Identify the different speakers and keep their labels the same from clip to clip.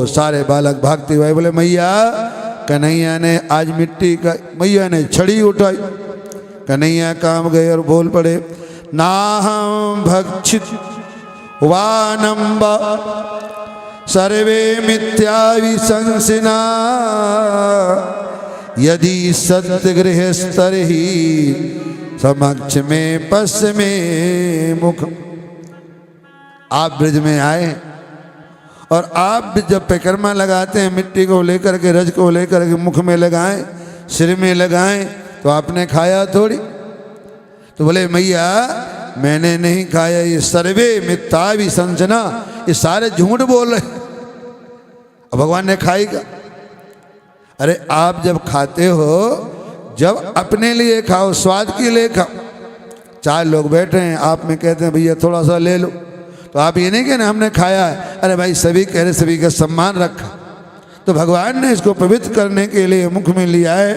Speaker 1: सारे बालक भागते हुए बोले मैया, कन्हैया ने आज मिट्टी का, मैया ने छड़ी उठाई, कन्हैया काम गए और बोल पड़े, नाहं भक्षित वानंब सर्वे मिथ्या विशंसिना यदि सत्य गृहस्तर ही समक्ष में पश्च में मुख। आप ब्रज में आए और आप जब परिक्रमा लगाते हैं मिट्टी को लेकर के, रज को लेकर के मुख में लगाएं, सिर में लगाएं, तो आपने खाया थोड़ी। तो बोले मैया मैंने नहीं खाया, ये सर्वे मिथ्या विशंसना, ये सारे झूठ बोल रहे। अब भगवान ने खाई क्या? अरे आप जब खाते हो, जब अपने लिए खाओ, स्वाद के लिए खाओ। 4 लोग बैठे हैं, आप में कहते हैं भैया थोड़ा सा ले लो, तो आप ये नहीं कहना हमने खाया है। अरे भाई सभी कह रहे, सभी का सम्मान रखा, तो भगवान ने इसको पवित्र करने के लिए मुख में लिया है।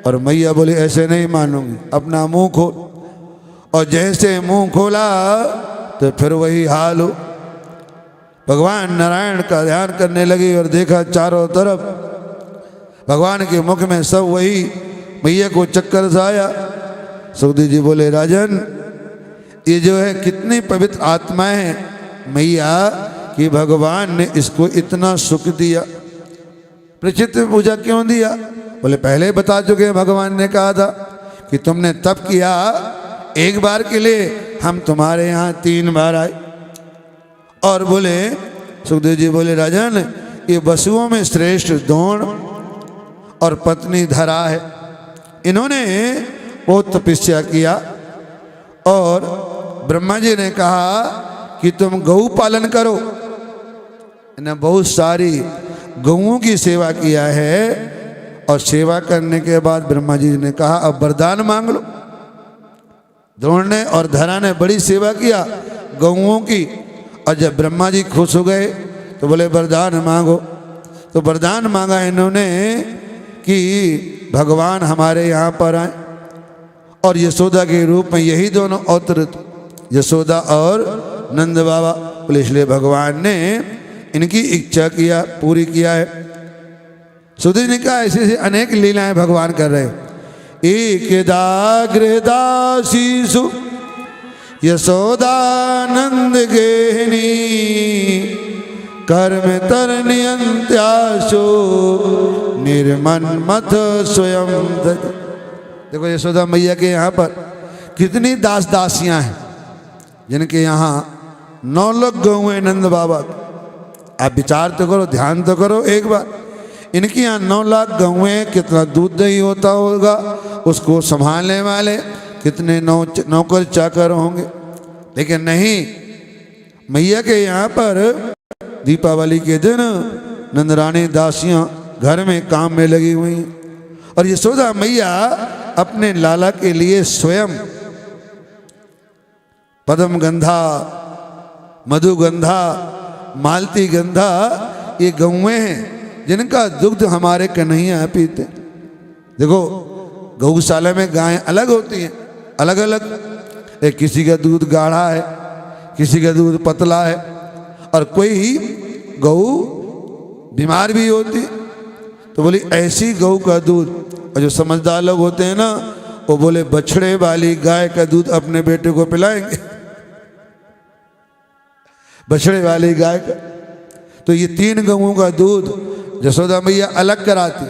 Speaker 1: और मैया बोली ऐसे नहीं मानूंगी, अपना मुंह खोल। और जैसे मुंह खोला तो फिर वही हाल हो। भगवान नारायण का ध्यान करने लगी और देखा चारों तरफ भगवान के मुख में सब वही। मैया को चक्कर सा आया। सुखदेव जी बोले राजन, ये जो है कितनी पवित्र आत्माएं हैं मैया कि भगवान ने इसको इतना सुख दिया। प्रचित पूजा क्यों दिया? बोले पहले बता चुके, भगवान ने कहा था कि तुमने तप किया, एक बार के लिए हम तुम्हारे यहाँ 3 बार आए। और बोले सुखदेव जी बोले राजन, ये वसुओं में श्रेष्ठ द्रोण और पत्नी धरा है, इन्होंने बहुत तपस्या किया। और ब्रह्मा जी ने कहा कि तुम गौ पालन करो, इन्हें बहुत सारी गौओं की सेवा किया है। और सेवा करने के बाद ब्रह्मा जी ने कहा अब वरदान मांग लो। द्रोण ने और धरा ने बड़ी सेवा किया गौओं की। और जब ब्रह्मा जी खुश हो गए तो बोले वरदान मांगो। तो वरदान मांगा इन्होंने कि भगवान हमारे यहाँ पर आए और यशोदा के रूप में यही दोनों अवतरित, यशोदा और नंद बाबा। बोले इसलिए भगवान ने इनकी इच्छा किया, पूरी किया है। सुधीर ने कहा ऐसे ऐसे अनेक लीलाएं भगवान कर रहे हैं। एकदाग्रदासीसु यशोदानंद गेहनी कर्म तरनियंत्याशो निर्मन्मथ स्वयं। देखो यशोदा मैया के यहाँ पर कितनी दास दासियां हैं जिनके यहाँ 9 लाख गऊ हैं नंद बाबा। आप विचार तो करो, ध्यान तो करो एक बार। इनके यहाँ 9 लाख गौएं, कितना दूध दही होता होगा, उसको संभालने वाले कितने नौकर चाकर होंगे। लेकिन नहीं, मैया के यहाँ पर दीपावली के दिन नंदरानी दासियां घर में काम में लगी हुई हैं। और यशोदा मैया अपने लाला के लिए स्वयं पद्म गंधा, मधुगंधा, मालती गंधा, ये गौएं हैं जिनका दुग्ध हमारे कन्हैया पीते। देखो गौशाला में गायें अलग होती हैं, अलग अलग। एक किसी का दूध गाढ़ा है, किसी का दूध पतला है, और कोई गौ बीमार भी होती। तो बोली ऐसी गौ का दूध, और जो समझदार लोग होते हैं ना, वो बोले बछड़े वाली गाय का दूध अपने बेटे को पिलाएंगे, बछड़े वाली गाय का। तो ये 3 गऊओं का दूध यशोदा मैया अलग कराती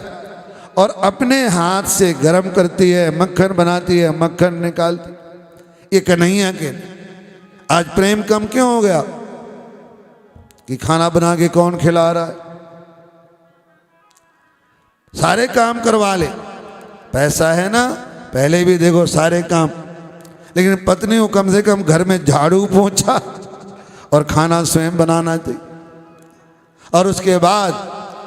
Speaker 1: और अपने हाथ से गर्म करती है, मक्खन बनाती है, मक्खन निकालती। ये कन्हैया के। आज प्रेम कम क्यों हो गया कि खाना बना के कौन खिला रहा है? सारे काम करवा ले, पैसा है ना, पहले भी देखो सारे काम। लेकिन पत्नी को कम से कम घर में झाड़ू पोंछा और खाना स्वयं बनाना चाहिए। और उसके बाद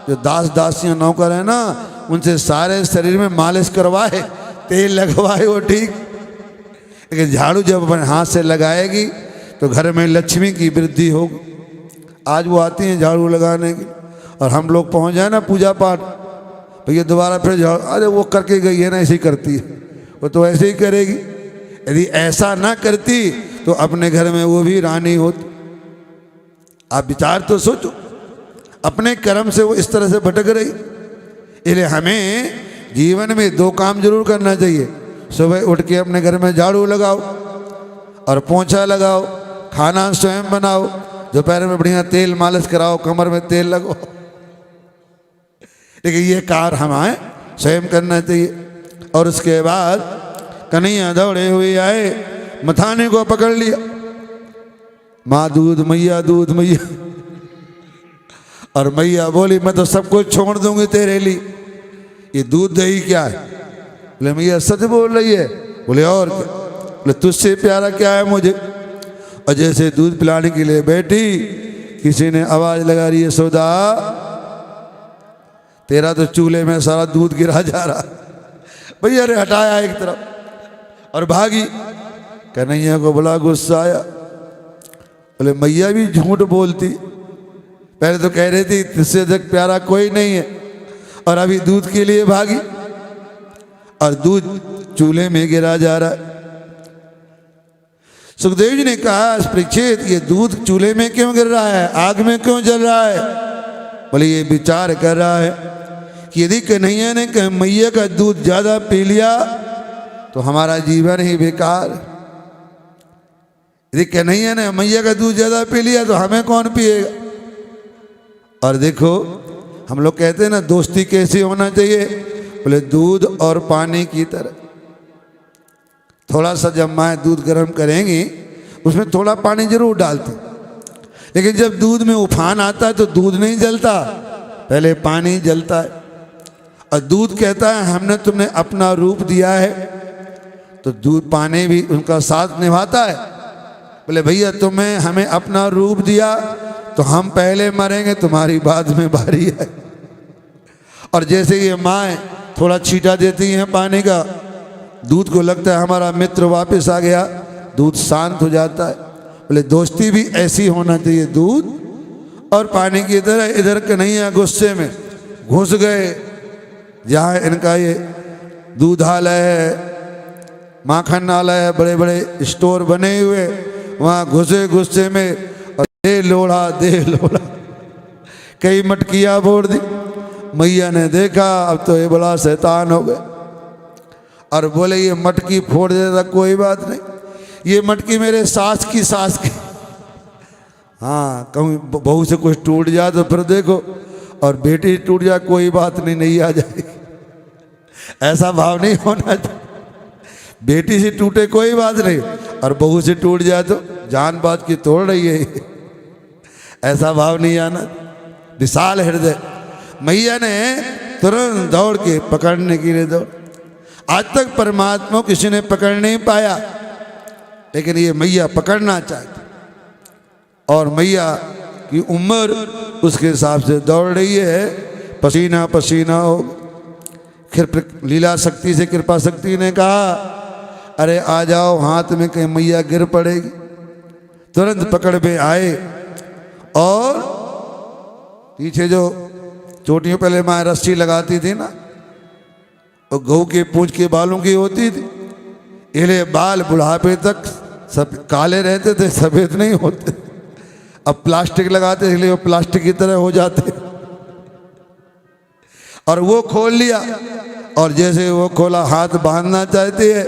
Speaker 1: जो दास दासियां नौकर है ना, उनसे सारे शरीर में मालिश करवाए, तेल लगवाए, वो ठीक। लेकिन झाड़ू जब अपने हाथ से लगाएगी तो घर में लक्ष्मी की वृद्धि होगी। आज वो आती हैं झाड़ू लगाने की, और हम लोग पहुंच जाए ना पूजा पाठ, भैया दोबारा फिर झाड़ू, अरे वो करके गई है ना, ऐसे ही करती है, वो तो ऐसे ही करेगी। यदि ऐसा ना करती तो अपने घर में वो भी रानी होती। आप विचार तो सोचो, अपने कर्म से वो इस तरह से भटक रही। इसलिए हमें जीवन में 2 काम जरूर करना चाहिए। सुबह उठ के अपने घर में झाड़ू लगाओ और पोंछा लगाओ, खाना स्वयं बनाओ, दोपहर में बढ़िया तेल मालिश कराओ, कमर में तेल लगाओ। लेकिन ये कार्य हमें स्वयं करना चाहिए। और उसके बाद कन्हैया दौड़े हुए आए, मथाने को पकड़ लिया, माँ दूध मैया दूध मैया। और मैया बोली मैं तो सब कुछ छोड़ दूंगी तेरे लिए, ये दूध दही क्या है? बोले मैया सच बोल रही है। बोले और क्या? बोले तुझसे प्यारा क्या है मुझे? और जैसे दूध पिलाने के लिए बैठी, किसी ने आवाज लगा रही है, यशोदा तेरा तो चूल्हे में सारा दूध गिरा जा रहा। भैया ने हटाया एक तरफ और भागी। कन्हैया को बड़ा गुस्सा आया। बोले मैया भी झूठ बोलती, पहले तो कह रही थी तुझसे अधिक प्यारा कोई नहीं है, और अभी दूध के लिए भागी और दूध चूल्हे में गिरा जा रहा है। सुखदेव जी ने कहा परीक्षित ये दूध चूल्हे में क्यों गिर रहा है, आग में क्यों जल रहा है? बोले ये विचार कर रहा है कि यदि कन्हैया ने मैया का दूध ज्यादा पी लिया तो हमारा जीवन ही बेकार। यदि कन्हैया ने मैया का दूध ज्यादा पी लिया तो हमें कौन पिएगा? और देखो हम लोग कहते हैं ना दोस्ती कैसी होना चाहिए? बोले दूध और पानी की तरह। थोड़ा सा जब माँ दूध गर्म करेंगी उसमें थोड़ा पानी जरूर डालती, लेकिन जब दूध में उफान आता है तो दूध नहीं जलता, पहले पानी जलता है। और दूध कहता है हमने तुमने अपना रूप दिया है, तो दूध पानी भी उनका साथ निभाता है। बोले भैया तुम्हें हमें अपना रूप दिया तो हम पहले मरेंगे, तुम्हारी बाद में बारी है। और जैसे ये माँ थोड़ा छींटा देती हैं पानी का, दूध को लगता है हमारा मित्र वापस आ गया, दूध शांत हो जाता है। बोले दोस्ती भी ऐसी होना चाहिए, दूध और पानी की तरह। इधर कन्हैया गुस्से में घुस गए जहाँ इनका ये दूधालय है, माखनालय है, बड़े बड़े स्टोर बने हुए, वहाँ घुसे गुस्से में और दे लोढ़ा कई मटकियाँ फोड़ दी। मैया ने देखा अब तो ये बड़ा शैतान हो गया और बोले ये मटकी फोड़ देता कोई बात नहीं, ये मटकी मेरे सास की। हाँ कहूँ बहू से कुछ टूट जाए तो फिर देखो, और बेटी टूट जाए कोई बात नहीं, नहीं आ जाएगी। ऐसा भाव नहीं होना चाहिए। बेटी से टूटे कोई बात नहीं, और बहू से टूट जाए तो जान बात की तोड़ रही है, ऐसा भाव नहीं आना। विशाल हृदय। मैया ने तुरंत दौड़ के पकड़ने के लिए दौड़। आज तक परमात्मा किसी ने पकड़ नहीं पाया, लेकिन ये मैया पकड़ना चाहती, और मैया की उम्र उसके हिसाब से दौड़ रही है। पसीना पसीना हो। फिर लीला शक्ति से कृपा शक्ति ने कहा अरे आ जाओ, हाथ में कहीं मैया गिर पड़ेगी। तुरंत पकड़ में आए और पीछे जो चोटियों पहले माँ रस्सी लगाती थी ना, वो गऊ के पूंछ के बालों की होती थी, इसलिए बाल बुढ़ापे तक सब काले रहते थे, सफेद नहीं होते। अब प्लास्टिक लगाते इसलिए वो प्लास्टिक की तरह हो जाते। और वो खोल लिया, और जैसे वो खोला हाथ बांधना चाहती है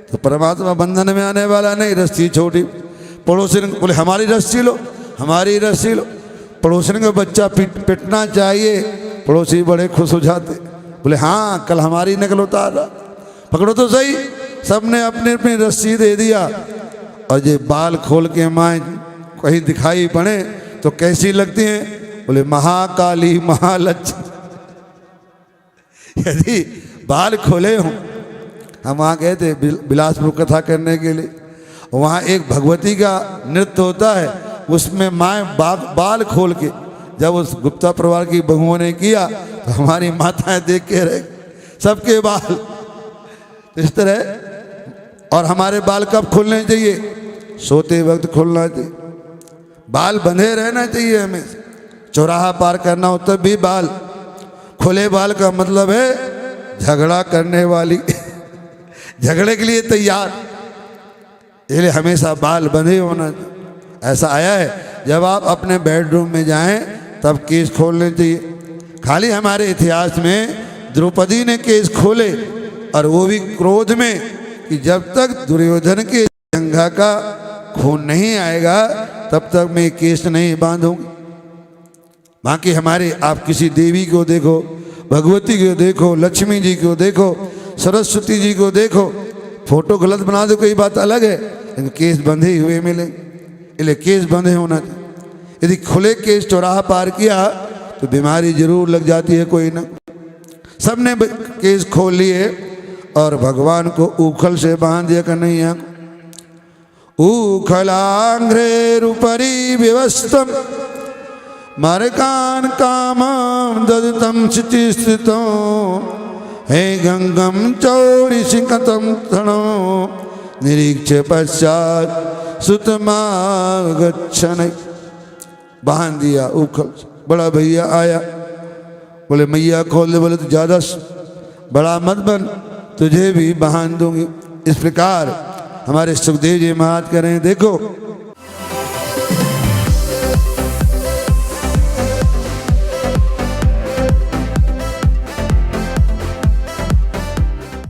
Speaker 1: तो परमात्मा बंधन में आने वाला नहीं, रस्सी छोड़ी। पड़ोसी ने बोले हमारी रस्सी लो, हमारी रस्सी लो। पड़ोसी का बच्चा पिटना चाहिए, पड़ोसी बड़े खुश हो जाते। बोले हाँ कल हमारी नकल उतार रहा, पकड़ो तो सही। सबने अपनी अपनी रस्सी दे दिया, और ये बाल खोल के माँ कहीं दिखाई पड़े तो कैसी लगती हैं? बोले महाकाली महालक्ष्मी। यदि बाल खोले हों, हम वहाँ गए थे बिलासपुर कथा करने के लिए, वहाँ एक भगवती का नृत्य होता है, उसमें माँ बाल खोल के जब उस गुप्ता परिवार की बहुओं ने किया तो हमारी माताएं देख के रहे, सबके बाल इस तरह। और हमारे बाल कब खुलने चाहिए? सोते वक्त खुलना चाहिए, बाल बंधे रहना चाहिए हमें। चौराहा पार करना हो तब भी बाल खुले। बाल का मतलब है झगड़ा करने वाली झगड़े के लिए तैयार, इसलिए हमेशा बाल बंधे होना चाहिए। ऐसा आया है जब आप अपने बेडरूम में जाएं तब केस खोलने चाहिए। खाली हमारे इतिहास में द्रौपदी ने केस खोले, और वो भी क्रोध में कि जब तक दुर्योधन के जंघा का खून नहीं आएगा तब तक मैं केस नहीं बांधूंगी। बाकी हमारे आप किसी देवी को देखो, भगवती को देखो, लक्ष्मी जी को देखो, सरस्वती जी को देखो, फोटो गलत बना दो कोई बात अलग है, लेकिन केस बंधे हुए मिले। इसलिए केस बंधे होना चाहिए। यदि खुले केस चौराहा पार किया तो बीमारी जरूर लग जाती है कोई ना। सबने केस खोल लिए और भगवान को ऊखल से बांध दिया कन्हैया को। ऊखलांघ्रेरुपरि विवस्तं मार्गान कामं ददतं क्षितिस्थितो हे गंगम चौरिशिखतं तणो निरीक्ष्य पश्चात सुतमागच्छन्। बांध दिया ऊखल। बड़ा भैया आया, बोले मैया खोल दे। बोले तो ज़्यादा बड़ा मत बन, तुझे भी बांध दूंगी। इस प्रकार हमारे सुखदेव जी महाराज कह रहे हैं, देखो